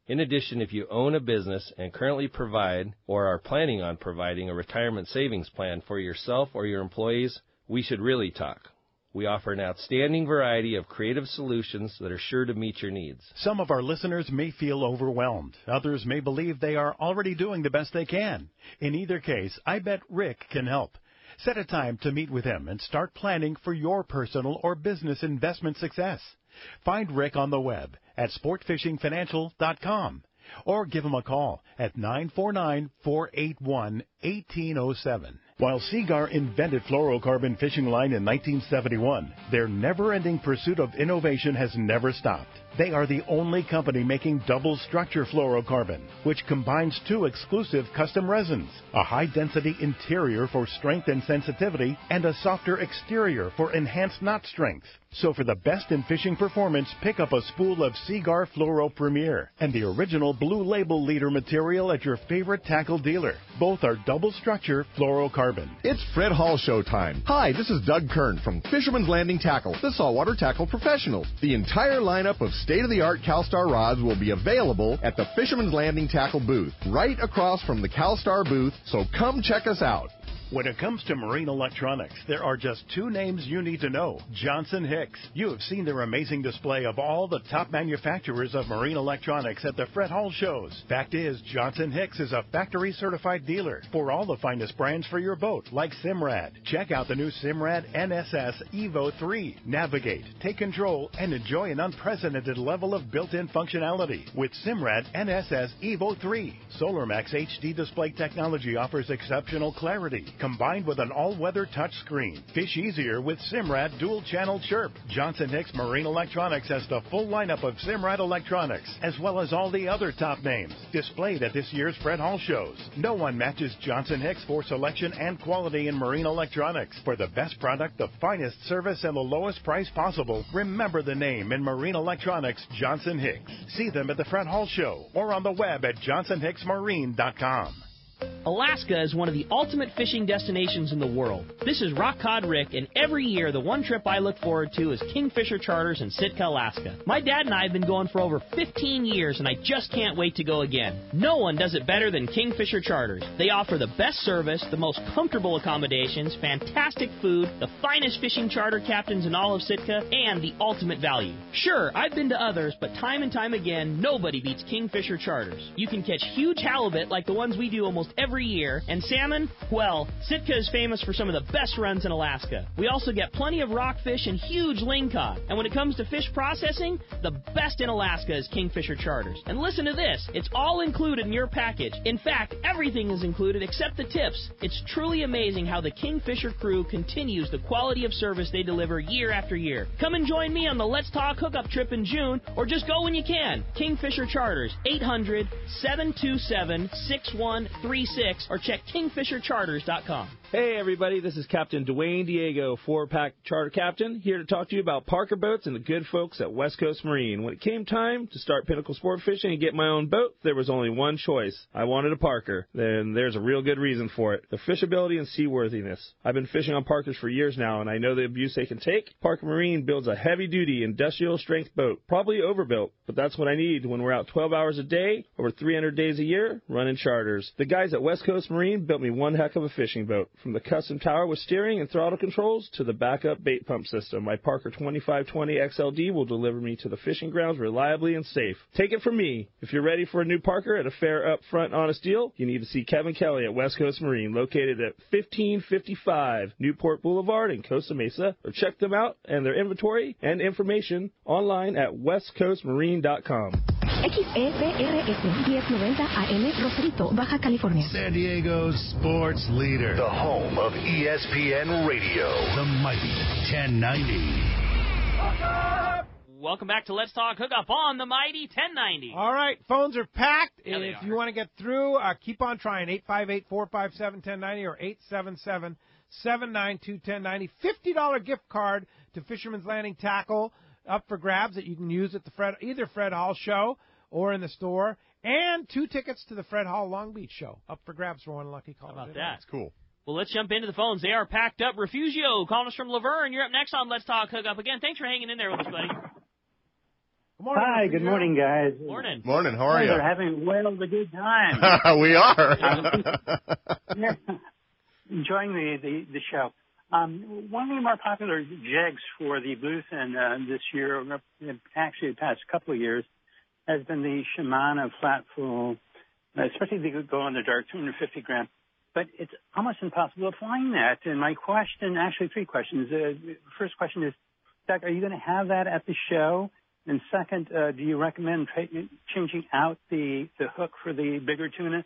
In addition, if you own a business and currently provide or are planning on providing a retirement savings plan for yourself or your employees, we should really talk. We offer an outstanding variety of creative solutions that are sure to meet your needs. Some of our listeners may feel overwhelmed. Others may believe they are already doing the best they can. In either case, I bet Rick can help. Set a time to meet with him and start planning for your personal or business investment success. Find Rick on the web at sportfishingfinancial.com or give him a call at 949-481-1807. While Seagar invented fluorocarbon fishing line in 1971, their never-ending pursuit of innovation has never stopped. They are the only company making double-structure fluorocarbon, which combines two exclusive custom resins, a high-density interior for strength and sensitivity, and a softer exterior for enhanced knot strength. So for the best in fishing performance, pick up a spool of Seagar Fluoro Premier and the original Blue Label leader material at your favorite tackle dealer. Both are double-structure fluorocarbon. It's Fred Hall show time. Hi, this is Doug Kern from Fisherman's Landing Tackle, the saltwater tackle professionals. The entire lineup of state-of-the-art CalStar rods will be available at the Fisherman's Landing Tackle booth, right across from the CalStar booth, so come check us out. When it comes to marine electronics, there are just two names you need to know: Johnson Hicks. You have seen their amazing display of all the top manufacturers of marine electronics at the Fred Hall shows. Fact is, Johnson Hicks is a factory-certified dealer for all the finest brands for your boat, like Simrad. Check out the new Simrad NSS Evo 3. Navigate, take control, and enjoy an unprecedented level of built-in functionality with Simrad NSS Evo 3. SolarMax HD display technology offers exceptional clarity, combined with an all-weather touch screen. Fish easier with Simrad dual-channel chirp. Johnson Hicks Marine Electronics has the full lineup of Simrad electronics, as well as all the other top names displayed at this year's Fred Hall shows. No one matches Johnson Hicks for selection and quality in marine electronics. For the best product, the finest service, and the lowest price possible, remember the name in marine electronics, Johnson Hicks. See them at the Fred Hall show or on the web at johnsonhicksmarine.com. Alaska is one of the ultimate fishing destinations in the world. This is Rock Cod Rick, and every year the one trip I look forward to is Kingfisher Charters in Sitka, Alaska. My dad and I have been going for over 15 years, and I just can't wait to go again. No one does it better than Kingfisher Charters. They offer the best service, the most comfortable accommodations, fantastic food, the finest fishing charter captains in all of Sitka, and the ultimate value. Sure, I've been to others, but time and time again, nobody beats Kingfisher Charters. You can catch huge halibut like the ones we do almost every year, and salmon, well, Sitka is famous for some of the best runs in Alaska. We also get plenty of rockfish and huge lingcod. And when it comes to fish processing, the best in Alaska is Kingfisher Charters. And listen to this, it's all included in your package. In fact, everything is included except the tips. It's truly amazing how the Kingfisher crew continues the quality of service they deliver year after year. Come and join me on the Let's Talk Hookup trip in June, or just go when you can. Kingfisher Charters, 800-727-6136, or check kingfishercharters.com. Hey everybody, this is Captain Dwayne Diego, 4-pack charter captain, here to talk to you about Parker Boats and the good folks at West Coast Marine. When it came time to start Pinnacle Sport Fishing and get my own boat, there was only one choice. I wanted a Parker. Then there's a real good reason for it: the fishability and seaworthiness. I've been fishing on Parkers for years now, and I know the abuse they can take. Parker Marine builds a heavy-duty, industrial-strength boat, probably overbuilt, but that's what I need when we're out 12 hours a day, over 300 days a year, running charters. The guys at West Coast Marine built me one heck of a fishing boat. From the custom tower with steering and throttle controls to the backup bait pump system, my Parker 2520 XLD will deliver me to the fishing grounds reliably and safe. Take it from me, if you're ready for a new Parker at a fair, upfront, honest deal, you need to see Kevin Kelly at West Coast Marine, located at 1555 Newport Boulevard in Costa Mesa, or check them out and their inventory and information online at westcoastmarine.com. XEPRS 1090 AM, Rosarito, Baja California. San Diego's sports leader. The home of ESPN Radio. The mighty 1090. Welcome back to Let's Talk Hookup on the Mighty 1090. All right, phones are packed. Yeah, if you want to get through, keep on trying. 858-457-1090 or 877-792-1090. $50 gift card to Fisherman's Landing Tackle up for grabs that you can use at the either Fred Hall show or in the store. And 2 tickets to the Fred Hall Long Beach show up for grabs for one lucky caller. How about today. that? That's cool. Well, let's jump into the phones. They are packed up. Refugio calling us from Laverne. You're up next on Let's Talk Hookup. Again, thanks for hanging in there with us, buddy. Good morning, Hi, Refugio. good morning, guys. Morning. Morning, how are you? We're having whales a good time. We are. Enjoying the show. One of the more popular jigs for the booth and this year, actually the past couple of years, has been the Shimano flat full, especially if you could go in the dark, 250 gram. But it's almost impossible to find that. And my question, actually 3 questions. First question is, Doug, are you going to have that at the show? And second, do you recommend changing out the hook for the bigger tuna?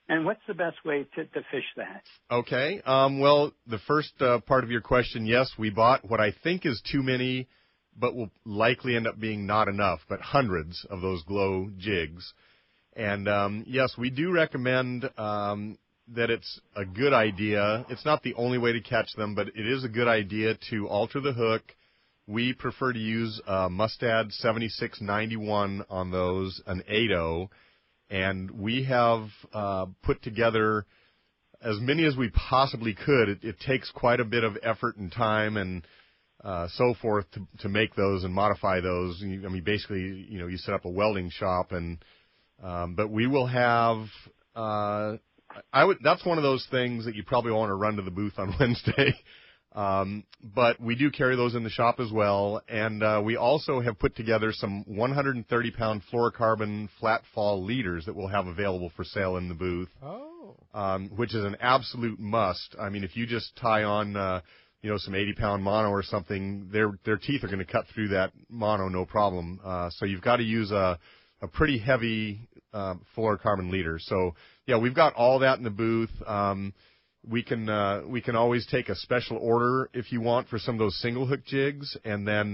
And what's the best way to fish that? Okay. Well, the first part of your question, yes, we bought what I think is too many, but will likely end up being not enough, but hundreds of those glow jigs. And, yes, we do recommend that it's a good idea. It's not the only way to catch them, but it is a good idea to alter the hook. We prefer to use Mustad 7691 on those, an 8.0, and we have put together as many as we possibly could. It takes quite a bit of effort and time and so forth to make those and modify those. I mean, basically, you set up a welding shop, and but we will have. That's one of those things that you probably want to run to the booth on Wednesday. But we do carry those in the shop as well. And we also have put together some 130-pound fluorocarbon flat fall leaders that we'll have available for sale in the booth, which is an absolute must. I mean, if you just tie on, some 80-pound mono or something, their teeth are going to cut through that mono no problem. So you've got to use a pretty heavy fluorocarbon leader. So, yeah, we've got all that in the booth. We can always take a special order if you want for some of those single hook jigs, and then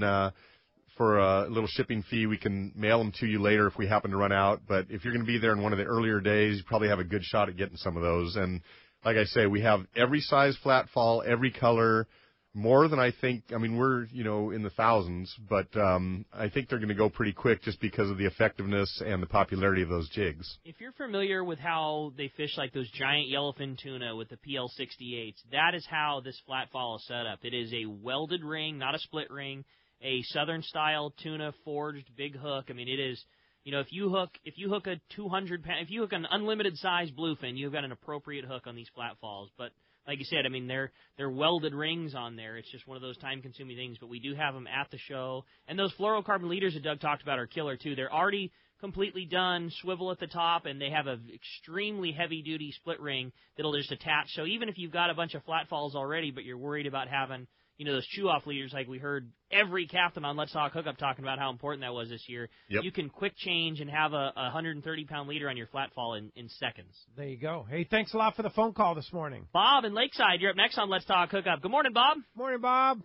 for a little shipping fee, we can mail them to you later if we happen to run out. But if you're going to be there in one of the earlier days, you probably have a good shot at getting some of those. And like I say, we have every size flat fall, every color, more than I think. I mean, we're in the thousands, but I think they're going to go pretty quick just because of the effectiveness and the popularity of those jigs. If you're familiar with how they fish like those giant yellowfin tuna with the PL68s, that is how this flat fall is set up. It is a welded ring, not a split ring, a southern-style tuna forged big hook. I mean, it is. If you hook a 200-pound, if you hook an unlimited size bluefin, you've got an appropriate hook on these flat falls. But like you said, I mean, they're welded rings on there. It's just one of those time-consuming things, but we do have them at the show. And those fluorocarbon leaders that Doug talked about are killer, too. They're already completely done, swivel at the top, and they have an extremely heavy-duty split ring that'll just attach. So even if you've got a bunch of flat falls already, but you're worried about having, those chew-off leaders like we heard every captain on Let's Talk Hookup talking about how important that was this year, you can quick change and have a 130-pound leader on your flat fall in seconds. There you go. Hey, thanks a lot for the phone call this morning. Bob in Lakeside, you're up next on Let's Talk Hookup. Good morning, Bob. Morning, Bob.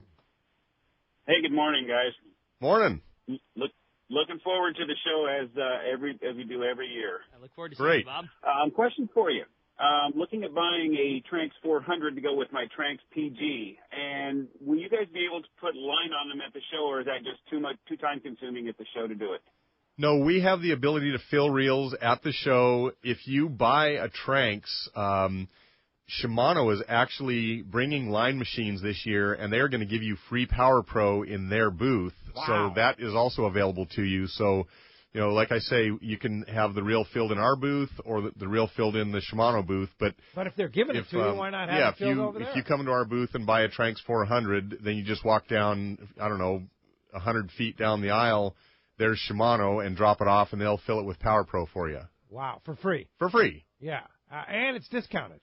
Hey, good morning, guys. Morning. Looking forward to the show as we do every year. I look forward to seeing you, Bob. Question for you. Looking at buying a Tranx 400 to go with my Tranx PG, and will you guys be able to put line on them at the show, or is that just too time consuming at the show to do it? No, we have the ability to fill reels at the show. If you buy a Tranx, Shimano is actually bringing line machines this year, and they're going to give you free Power Pro in their booth. Wow. So that is also available to you. So, like I say, you can have the reel filled in our booth or the reel filled in the Shimano booth. But if they're giving it to you, why not have it filled over there? If you come into our booth and buy a Tranx 400, then you just walk down, 100 feet down the aisle, there's Shimano, and drop it off, and they'll fill it with Power Pro for you. Wow, for free. For free. Yeah, and it's discounted.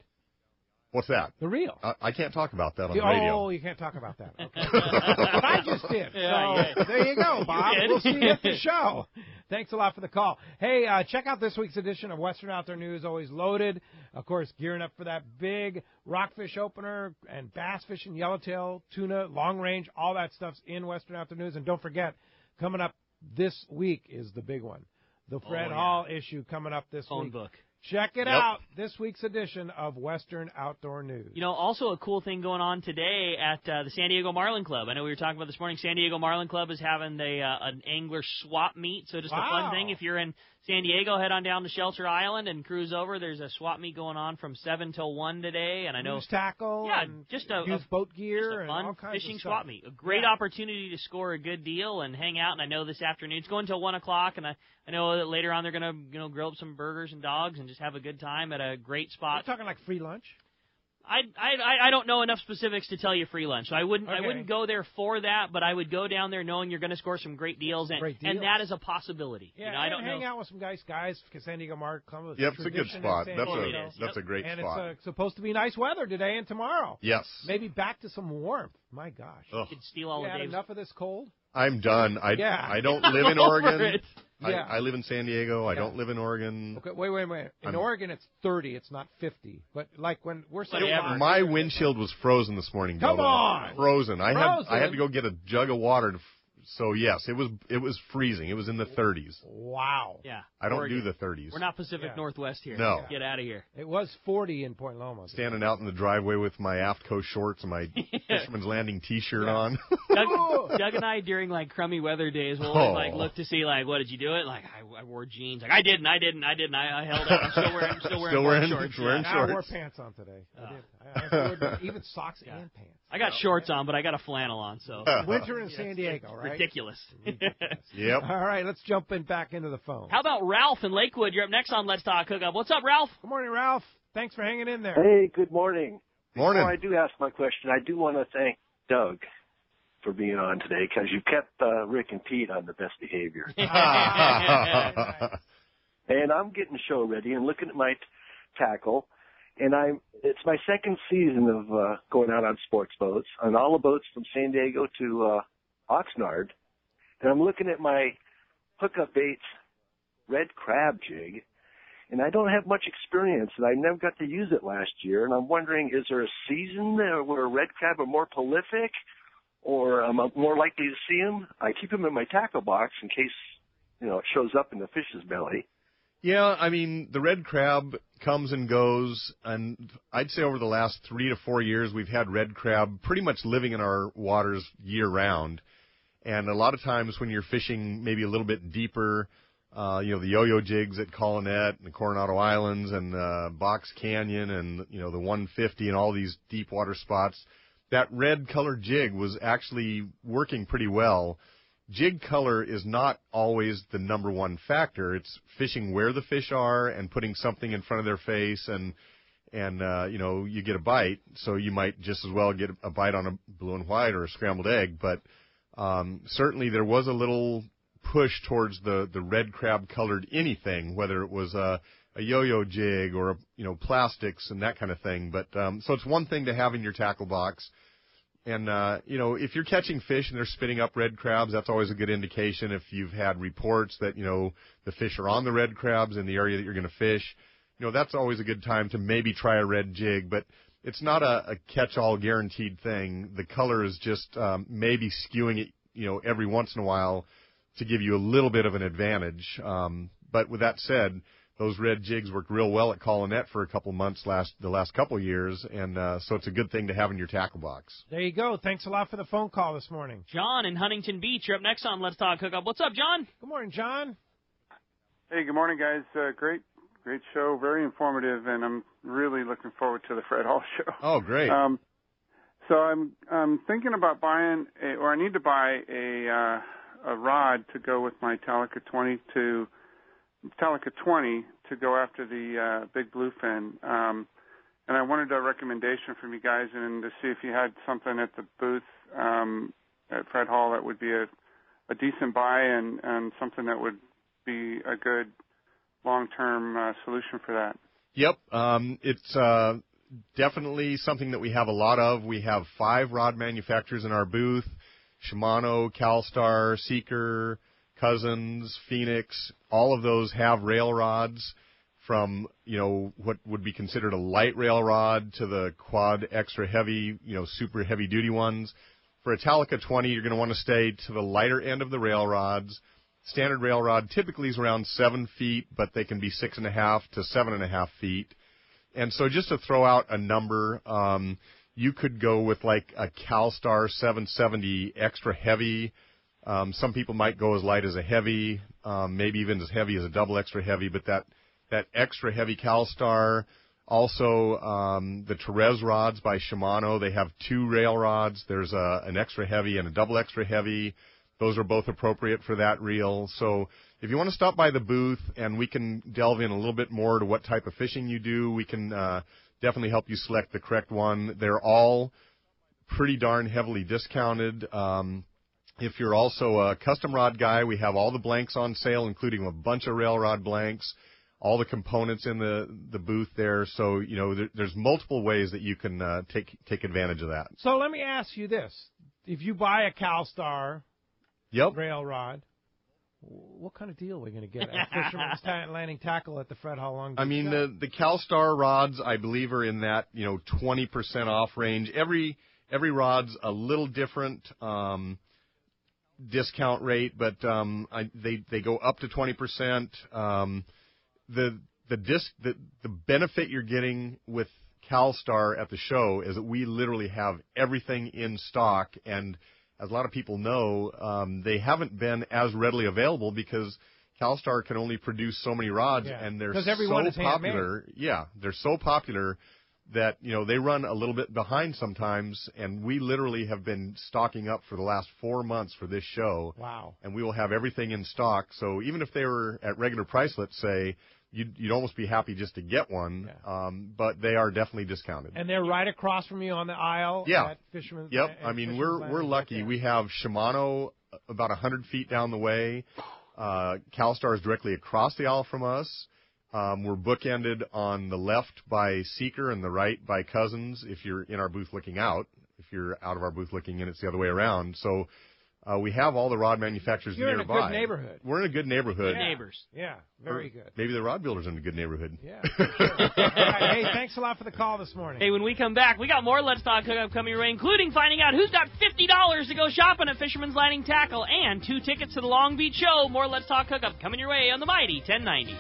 What's that? The reel. I can't talk about that on the radio. Oh, you can't talk about that. Okay. But I just did. So there you go, Bob. We'll see you at the show. Thanks a lot for the call. Hey, check out this week's edition of Western Outdoor News, always loaded. Of course, gearing up for that big rockfish opener and bass fishing, yellowtail, tuna, long range, all that stuff's in Western Outdoor News. And don't forget, Coming up this week is the big one. The Fred Hall issue coming up this Phone week. book. Check it out, this week's edition of Western Outdoor News. You know, also a cool thing going on today at the San Diego Marlin Club. I know we were talking about this morning. San Diego Marlin Club is having an angler swap meet, so just a fun thing. If you're in San Diego, head on down to Shelter Island and cruise over. There's a swap meet going on from 7 till 1 today, and I know use tackle, and just use boat gear, just a fun and all kinds fishing of swap stuff. meet. A great opportunity to score a good deal and hang out. And I know this afternoon it's going till 1 o'clock, and I know that later on they're going to grill up some burgers and dogs and just have a good time at a great spot. You're talking like free lunch? I don't know enough specifics to tell you free lunch, so I wouldn't go there for that, but I would go down there knowing you're going to score some great deals, and that is a possibility. Yeah, I don't hang know. out with some guys, San Diego Marlin Club. Yep, it's a good spot. That's a great and spot. And it's supposed to be nice weather today and tomorrow. Yes. Maybe back to some warmth. My gosh. You could steal all you of had Dave's. enough of this cold? I'm done. I don't live in Over Oregon. it. I live in San Diego. I don't live in Oregon. Okay, wait. In Oregon, it's 30. It's not 50. But like when we're saying, my windshield was frozen this morning. Come on, frozen. I had to go get a jug of water. So yes, it was freezing. It was in the 30s. Wow. Yeah. I don't Oregon. do the 30s. We're not Pacific Northwest here. No. Get out of here. It was 40 in Point Loma. Standing out in the driveway with my Aftco shorts and my Fisherman's Landing T-shirt on. Doug and I, during like crummy weather days, will always look to see what did you do it? Like I wore jeans. Like I didn't. I held up. I'm still wearing shorts. I wore pants on today. I did. Even socks and pants. I got shorts on, but I got a flannel on. So winter in San Diego, right? Ridiculous. Yep. All right, let's jump back into the phone. How about Ralph in Lakewood? You're up next on Let's Talk Hookup. What's up, Ralph? Good morning, Ralph. Thanks for hanging in there. Hey, good morning. Morning. Before I do ask my question, I do want to thank Doug for being on today because you kept Rick and Pete on the best behavior. And I'm getting the show ready and looking at my tackle, and it's my second season of going out on sports boats, on all the boats from San Diego to Oxnard, and I'm looking at my Hookup Baits red crab jig, and I don't have much experience, and I never got to use it last year, and I'm wondering, is there a season where red crab are more prolific, or I'm more likely to see them? I keep them in my tackle box in case, it shows up in the fish's belly. Yeah, I mean, the red crab comes and goes, and I'd say over the last 3 to 4 years, we've had red crab pretty much living in our waters year-round. And a lot of times when you're fishing maybe a little bit deeper, the yo-yo jigs at Colonet and the Coronado Islands and Box Canyon and, the 150 and all these deep water spots, that red colored jig was actually working pretty well. Jig color is not always the number one factor. It's fishing where the fish are and putting something in front of their face and you get a bite. So you might just as well get a bite on a blue and white or a scrambled egg. But certainly there was a little push towards the red crab colored anything, whether it was a yo-yo jig or plastics and that kind of thing. But so it's one thing to have in your tackle box. And, if you're catching fish and they're spitting up red crabs, that's always a good indication. If you've had reports that, the fish are on the red crabs in the area that you're going to fish, that's always a good time to maybe try a red jig. But it's not a catch-all guaranteed thing. The color is just maybe skewing it, every once in a while to give you a little bit of an advantage. But with that said, those red jigs worked real well at Colonet for a couple months the last couple years, and so it's a good thing to have in your tackle box. There you go. Thanks a lot for the phone call this morning. John in Huntington Beach, you're up next on Let's Talk Hookup. What's up, John? Good morning, John. Hey, good morning, guys. Great show, very informative, and I'm really looking forward to the Fred Hall show. Oh, great. So I'm thinking about buying, I need to buy a rod to go with my Talica 20 to go after the big bluefin. And I wanted a recommendation from you guys and to see if you had something at the booth at Fred Hall that would be a decent buy and something that would be a good long-term solution for that. Yep. It's definitely something that we have a lot of. We have 5 rod manufacturers in our booth: Shimano, CalStar, Seeker, Cousins, Phoenix. All of those have rail rods, from what would be considered a light rail rod to the quad extra heavy, super heavy duty ones. For a Talica 20, you're going to want to stay to the lighter end of the rail rods. Standard rail rod typically is around 7 feet, but they can be 6.5 to 7.5 feet. And so just to throw out a number, you could go with like a CalStar 770 extra heavy. Some people might go as light as a heavy, maybe even as heavy as a double extra heavy, but that extra heavy CalStar. Also, the Therese rods by Shimano, they have 2 rail rods. There's an extra heavy and a double extra heavy. Those are both appropriate for that reel. So if you want to stop by the booth and we can delve in a little bit more to what type of fishing you do, we can definitely help you select the correct one. They're all pretty darn heavily discounted. If you're also a custom rod guy, we have all the blanks on sale, including a bunch of rail rod blanks. All the components in the booth there, so there's multiple ways that you can take advantage of that. So let me ask you this: if you buy a CalStar rail rod, what kind of deal are we going to get at Fisherman's Landing Tackle at the Fred Hall Long Beach? I mean, the CalStar rods, I believe, are in that 20% off range. Every rod's a little different discount rate, but they go up to 20%. The benefit you're getting with CalStar at the show is that we literally have everything in stock, and as a lot of people know, they haven't been as readily available because CalStar can only produce so many rods, and they're so popular. Yeah, they're so popular that they run a little bit behind sometimes, and we literally have been stocking up for the last 4 months for this show. Wow! And we will have everything in stock. So even if they were at regular price, let's say, you'd almost be happy just to get one, but they are definitely discounted. And they're right across from you on the aisle at Fisherman's. Yep. I mean, we're lucky. We have Shimano about 100 feet down the way. CalStar is directly across the aisle from us. We're bookended on the left by Seeker and the right by Cousins if you're in our booth looking out. If you're out of our booth looking in, it's the other way around. So we have all the rod manufacturers nearby. You're in a good neighborhood. We're in a good neighborhood. Good neighbors. Yeah, very good. Maybe the rod builder's in a good neighborhood. Yeah. Sure. Hey, thanks a lot for the call this morning. Hey, when we come back, we got more Let's Talk Hookup coming your way, including finding out who's got $50 to go shopping at Fisherman's Landing Tackle and 2 tickets to the Long Beach show. More Let's Talk Hookup coming your way on the Mighty 1090.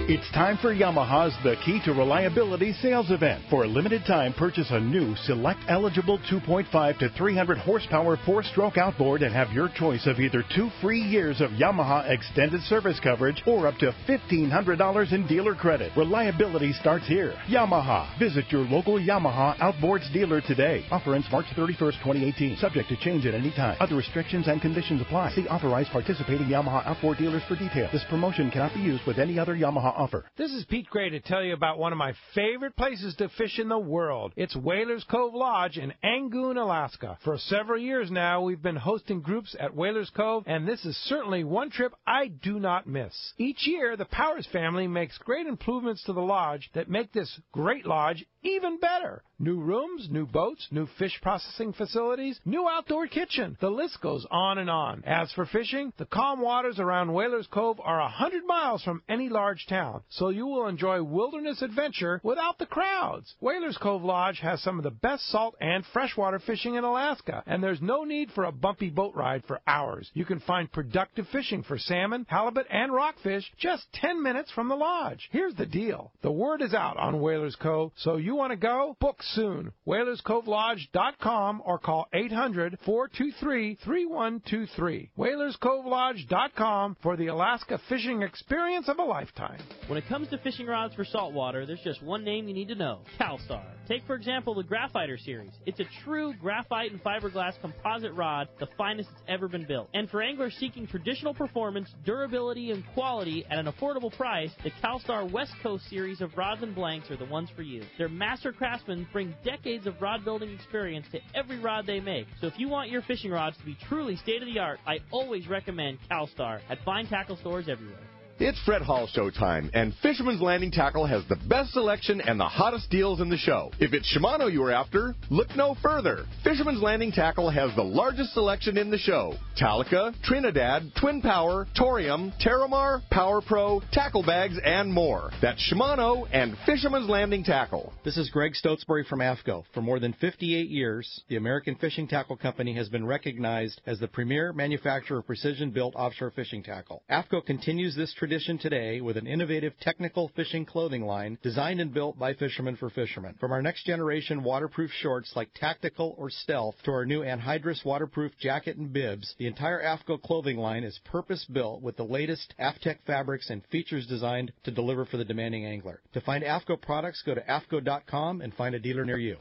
It's time for Yamaha's The Key to Reliability sales event. For a limited time, purchase a new Select eligible 2.5 to 300 horsepower 4-stroke outboard and have your choice of either 2 free years of Yamaha extended service coverage or up to $1,500 in dealer credit. Reliability starts here. Yamaha. Visit your local Yamaha Outboards dealer today. Offer ends March 31st, 2018. Subject to change at any time. Other restrictions and conditions apply. See authorized participating Yamaha outboard dealers for details. This promotion cannot be used with any other Yamaha offer. This is Pete Gray to tell you about one of my favorite places to fish in the world. It's Whalers Cove Lodge in Angoon, Alaska. For several years now, we've been hosting groups at Whalers Cove, and this is certainly one trip I do not miss. Each year, the Powers family makes great improvements to the lodge that make this great lodge even better. New rooms, new boats, new fish processing facilities, new outdoor kitchen. The list goes on and on. As for fishing, the calm waters around Whalers Cove are 100 miles from any large town, so you will enjoy wilderness adventure without the crowds. Whalers Cove Lodge has some of the best salt and freshwater fishing in Alaska, and there's no need for a bumpy boat ride for hours. You can find productive fishing for salmon, halibut, and rockfish just 10 minutes from the lodge. Here's the deal. The word is out on Whalers Cove, so you want to go? Book soon. WhalersCoveLodge.com or call 800-423-3123. WhalersCoveLodge.com for the Alaska fishing experience of a lifetime. When it comes to fishing rods for saltwater, there's just one name you need to know: CalStar. Take, for example, the Graphiter series. It's a true graphite and fiberglass composite rod, the finest it's ever been built. And for anglers seeking traditional performance, durability, and quality at an affordable price, the CalStar West Coast series of rods and blanks are the ones for you. Their master craftsmen bring decades of rod building experience to every rod they make. So if you want your fishing rods to be truly state-of-the-art, I always recommend CalStar at fine tackle stores everywhere. It's Fred Hall show time, and Fisherman's Landing Tackle has the best selection and the hottest deals in the show. If it's Shimano you are after, look no further. Fisherman's Landing Tackle has the largest selection in the show. Talica, Trinidad, Twin Power, Torium, Terramar, Power Pro, tackle bags, and more. That's Shimano and Fisherman's Landing Tackle. This is Greg Stotesbury from AFCO. For more than 58 years, the American Fishing Tackle Company has been recognized as the premier manufacturer of precision-built offshore fishing tackle. AFCO continues this tradition today with an innovative technical fishing clothing line designed and built by fishermen for fishermen. From our next generation waterproof shorts like Tactical or Stealth to our new anhydrous waterproof jacket and bibs, the entire AFCO clothing line is purpose-built with the latest AFTEC fabrics and features designed to deliver for the demanding angler. To find AFCO products, go to AFCO.com and find a dealer near you.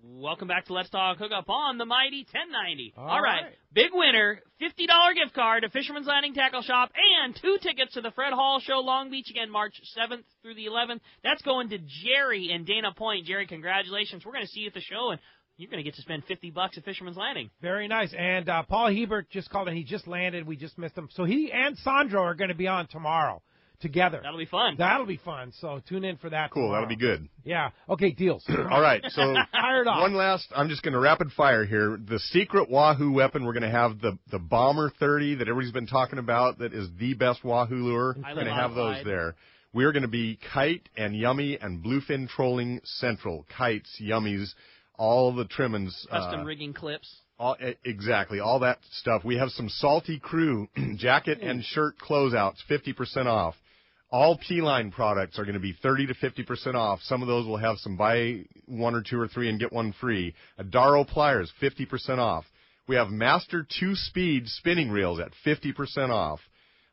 Welcome back to Let's Talk Hookup on the Mighty 1090. All right. right. Big winner, $50 gift card to Fisherman's Landing Tackle Shop and 2 tickets to the Fred Hall Show Long Beach again, March 7th through the 11th. That's going to Jerry in Dana Point. Jerry, congratulations. We're going to see you at the show, and you're going to get to spend $50 at Fisherman's Landing. Very nice. And Paul Hebert just called in. He just landed. We just missed him. So he and Sandro are going to be on tomorrow together. That'll be fun. That'll be fun. So tune in for that. Cool. Tomorrow. That'll be good. Yeah. Okay, deals. All right. So Fired off. one last, I'm just going to rapid fire here. The secret Wahoo weapon, we're going to have the Bomber 30 that everybody's been talking about that is the best Wahoo lure. We're going to have those there. We're going to be Kite and Yummy and Bluefin Trolling Central. Kites, Yummies, all the trimmings. Custom rigging clips. Exactly, all that stuff. We have some Salty Crew jacket and shirt closeouts, 50% off. All P-Line products are going to be 30 to 50% off. Some of those will have some buy 1 or 2 or 3 and get 1 free. Adaro pliers, 50% off. We have Master 2-speed spinning reels at 50% off.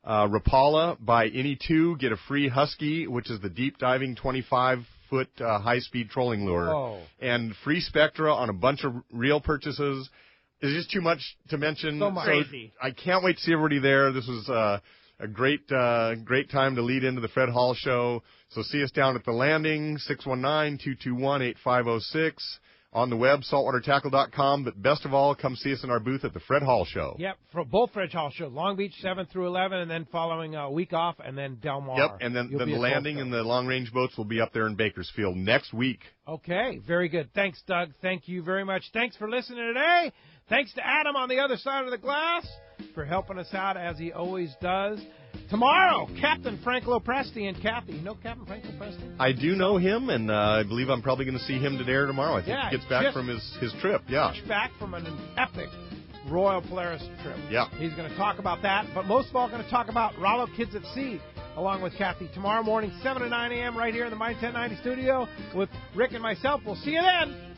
Rapala, buy any 2, get a free Husky, which is the deep diving 25-foot high-speed trolling lure. Oh. And free Spectra on a bunch of reel purchases. It's just too much to mention. So much. Crazy. I can't wait to see everybody there. This was a great time to lead into the Fred Hall Show. So see us down at the landing, 619-221-8506. On the web, saltwatertackle.com. But best of all, come see us in our booth at the Fred Hall Show. Yep, for both Fred Hall shows, Long Beach 7 through 11, and then following a week off, and then Del Mar. Yep, and then the landing and the long-range boats will be up there in Bakersfield next week. Okay, very good. Thanks, Doug. Thank you very much. Thanks for listening today. Thanks to Adam on the other side of the glass for helping us out, as he always does. Tomorrow, Captain Frank Lopresti and Kathy. You know Captain Frank Lopresti? I do know him, and I believe I'm probably going to see him today or tomorrow. I think he gets back from his trip. Yeah, back from an epic Royal Polaris trip. Yeah. He's going to talk about that, but most of all going to talk about Rollo Kids at Sea along with Kathy tomorrow morning, 7 to 9 a.m. right here in the My 1090 studio with Rick and myself. We'll see you then.